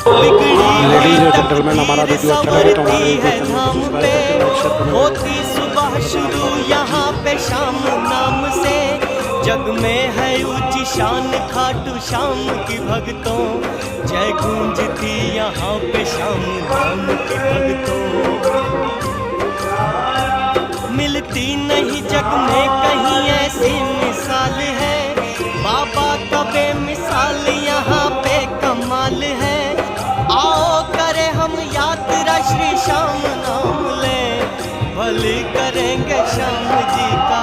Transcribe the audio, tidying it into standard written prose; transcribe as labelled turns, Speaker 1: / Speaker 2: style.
Speaker 1: Ladies और gentleman, हमारा video अच्छा लगे तो हमारे यूट्यूब चैनल को सब्सक्राइब करके लाइक शेयर कमेंट
Speaker 2: होती सुबह शुरू यहाँ पे शाम नाम से, जग में है ऊंची शान खाटू श्याम की भक्तों, जय गूंजती यहाँ पे श्याम नाम की भक्तों। मिलती नहीं जग में कहीं ऐसी मिसाल है, बाबा का बेमिसाल यहाँ पे कमाल है। आओ करे हम यात्रा श्री श्याम नाम ले, भले करेंगे श्याम जी का।